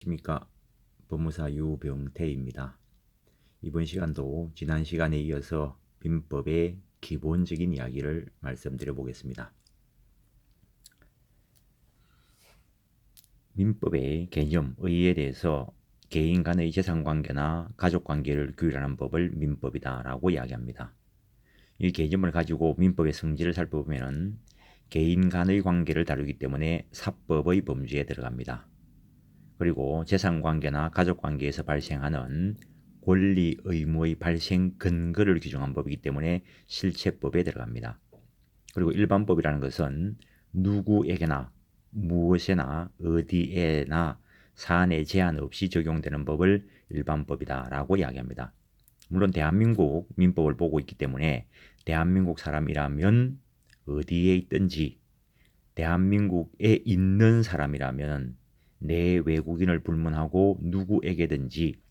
안녕하십니까. 법무사 유병태입니다. 이번 시간도 지난 시간에 이어서 민법의 기본적인 이야기를 말씀드려 보겠습니다. 민법의 개념, 의의에 대해서 개인 간의 재산관계나 가족관계를 규율하는 법을 민법이다 라고 이야기합니다. 이 개념을 가지고 민법의 성질을 살펴보면 개인 간의 관계를 다루기 때문에 사법의 범주에 들어갑니다. 그리고 재산관계나 가족관계에서 발생하는 권리, 의무의 발생 근거를 규정한 법이기 때문에 실체법에 들어갑니다. 그리고 일반법이라는 것은 누구에게나 무엇에나 어디에나 사안에 제한 없이 적용되는 법을 일반법이다 라고 이야기합니다. 물론 대한민국 민법을 보고 있기 때문에 대한민국 사람이라면 어디에 있든지 대한민국에 있는 사람이라면 내 외국인을 불문하고 누구에게든지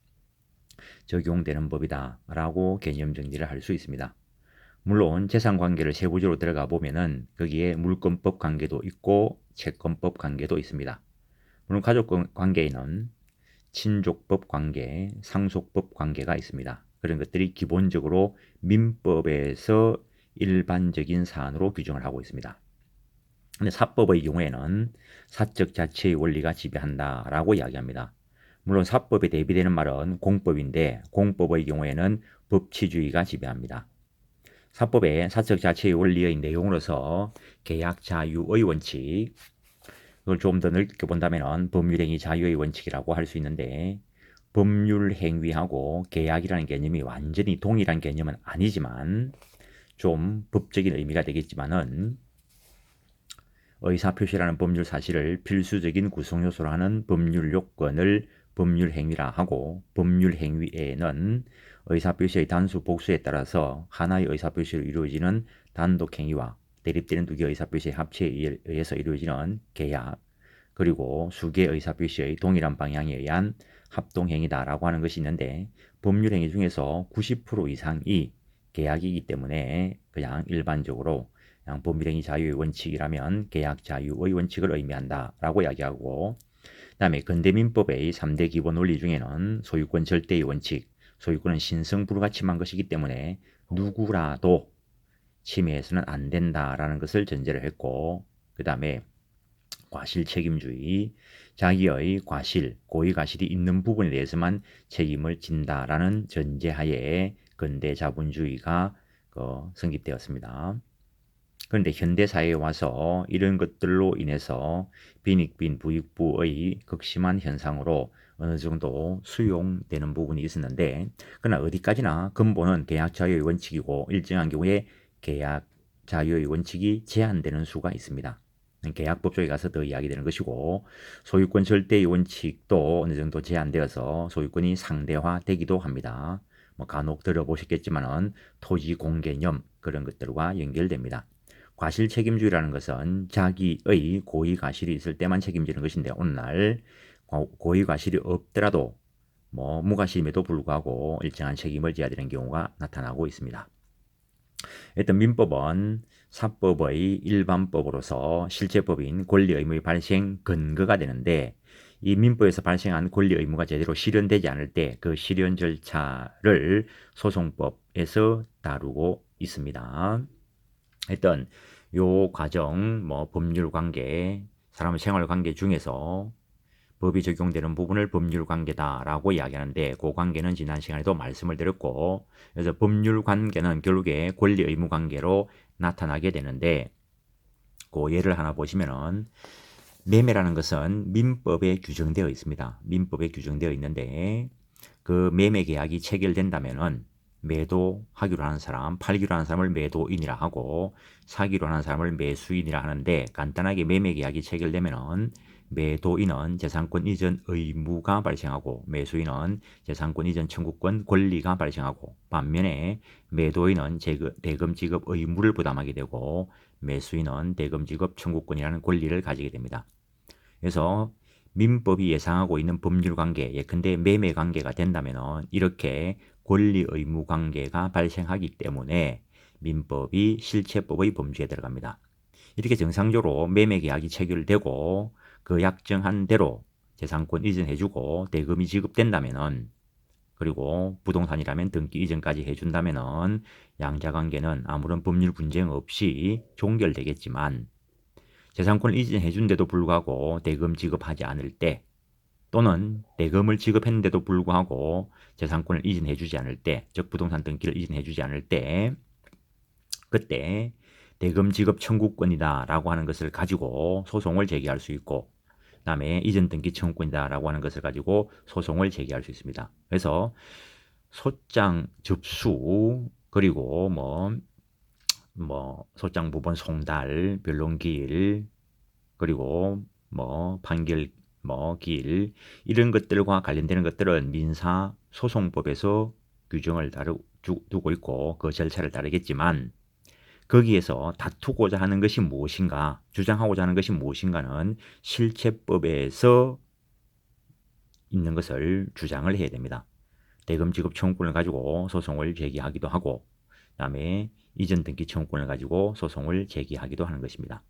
적용되는 법이다 라고 개념 정리를 할 수 있습니다. 물론 재산관계를 세부적으로 들어가 보면은 거기에 물권법 관계도 있고 채권법 관계도 있습니다. 물론 가족관계에는 친족법 관계, 상속법 관계가 있습니다. 그런 것들이 기본적으로 민법에서 일반적인 사안으로 규정을 하고 있습니다. 근데 사법의 경우에는 사적 자체의 원리가 지배한다라고 이야기합니다. 물론 사법에 대비되는 말은 공법인데 공법의 경우에는 법치주의가 지배합니다. 사법의 사적 자체의 원리의 내용으로서 계약 자유의 원칙, 그걸 좀 더 넓게 본다면 법률행위 자유의 원칙이라고 할 수 있는데 법률 행위하고 계약이라는 개념이 완전히 동일한 개념은 아니지만 좀 법적인 의미가 되겠지만은 의사표시라는 법률 사실을 필수적인 구성요소로 하는 법률 요건을 법률 행위라 하고 법률 행위에는 의사표시의 단수 복수에 따라서 하나의 의사표시로 이루어지는 단독 행위와 대립되는 두 개의 의사표시의 합체에 의해서 이루어지는 계약 그리고 수 개의 의사표시의 동일한 방향에 의한 합동행위다라고 하는 것이 있는데 법률 행위 중에서 90% 이상이 계약이기 때문에 그냥 일반적으로 그냥 법률행위 자유의 원칙이라면 계약 자유의 원칙을 의미한다라고 이야기하고 그다음에 근대민법의 3대 기본 원리 중에는 소유권 절대의 원칙, 소유권은 신성 불가침한 것이기 때문에 누구라도 침해해서는 안 된다라는 것을 전제를 했고 그 다음에 과실 책임주의, 자기의 과실, 고의 과실이 있는 부분에 대해서만 책임을 진다라는 전제하에 근대 자본주의가 성립되었습니다. 그런데 현대사회에 와서 이런 것들로 인해서 빈익빈 부익부의 극심한 현상으로 어느 정도 수용되는 부분이 있었는데 그러나 어디까지나 근본은 계약 자유의 원칙이고 일정한 경우에 계약 자유의 원칙이 제한되는 수가 있습니다. 계약법 쪽에 가서 더 이야기되는 것이고 소유권 절대의 원칙도 어느 정도 제한되어서 소유권이 상대화되기도 합니다. 뭐 간혹 들어보셨겠지만은 토지 공개념 그런 것들과 연결됩니다. 과실 책임주의라는 것은 자기의 고의 과실이 있을 때만 책임지는 것인데 오늘날 고의 과실이 없더라도 뭐 무과실임에도 불구하고 일정한 책임을 져야 되는 경우가 나타나고 있습니다. 일단 민법은 사법의 일반법으로서 실제법인 권리 의무의 발생 근거가 되는데 이 민법에서 발생한 권리 의무가 제대로 실현되지 않을 때 그 실현 절차를 소송법에서 다루고 있습니다. 일단 요 과정 뭐 법률 관계, 사람의 생활 관계 중에서 법이 적용되는 부분을 법률 관계다라고 이야기하는데 그 관계는 지난 시간에도 말씀을 드렸고 그래서 법률 관계는 결국에 권리 의무 관계로 나타나게 되는데 그 예를 하나 보시면은 매매라는 것은 민법에 규정되어 있습니다. 민법에 규정되어 있는데 그 매매 계약이 체결된다면은 매도하기로 하는 사람, 팔기로 하는 사람을 매도인이라 하고 사기로 하는 사람을 매수인이라 하는데 간단하게 매매 계약이 체결되면은 매도인은 재산권 이전 의무가 발생하고 매수인은 재산권 이전 청구권 권리가 발생하고 반면에 매도인은 대금 지급 의무를 부담하게 되고 매수인은 대금 지급 청구권이라는 권리를 가지게 됩니다. 그래서 민법이 예상하고 있는 법률 관계, 예컨대 매매 관계가 된다면 이렇게 권리 의무 관계가 발생하기 때문에 민법이 실체법의 범주에 들어갑니다. 이렇게 정상적으로 매매 계약이 체결되고 그 약정한 대로 재산권 이전해주고 대금이 지급된다면은, 그리고 부동산이라면 등기 이전까지 해준다면은 양자관계는 아무런 법률 분쟁 없이 종결되겠지만, 재산권을 이전해준데도 불구하고 대금 지급하지 않을 때, 또는 대금을 지급했는데도 불구하고 재산권을 이전해주지 않을 때, 즉 부동산 등기를 이전해주지 않을 때, 그때 대금 지급 청구권이다 라고 하는 것을 가지고 소송을 제기할 수 있고, 그 다음에 이전 등기 청구권이다 라고 하는 것을 가지고 소송을 제기할 수 있습니다. 그래서 소장 접수, 그리고 소장 부본 송달, 변론기일, 그리고 판결 기일, 이런 것들과 관련되는 것들은 민사 소송법에서 규정을 두고 있고 그 절차를 따르겠지만, 거기에서 다투고자 하는 것이 무엇인가, 주장하고자 하는 것이 무엇인가는 실체법에서 있는 것을 주장을 해야 됩니다. 대금 지급 청구권을 가지고 소송을 제기하기도 하고, 그다음에 이전 등기 청구권을 가지고 소송을 제기하기도 하는 것입니다.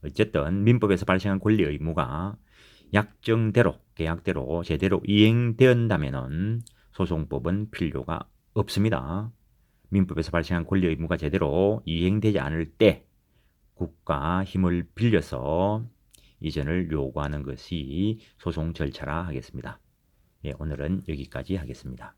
어쨌든 민법에서 발생한 권리 의무가 약정대로, 계약대로 제대로 이행된다면은 소송법은 필요가 없습니다. 민법에서 발생한 권리 의무가 제대로 이행되지 않을 때 국가 힘을 빌려서 이전을 요구하는 것이 소송 절차라 하겠습니다. 예, 오늘은 여기까지 하겠습니다.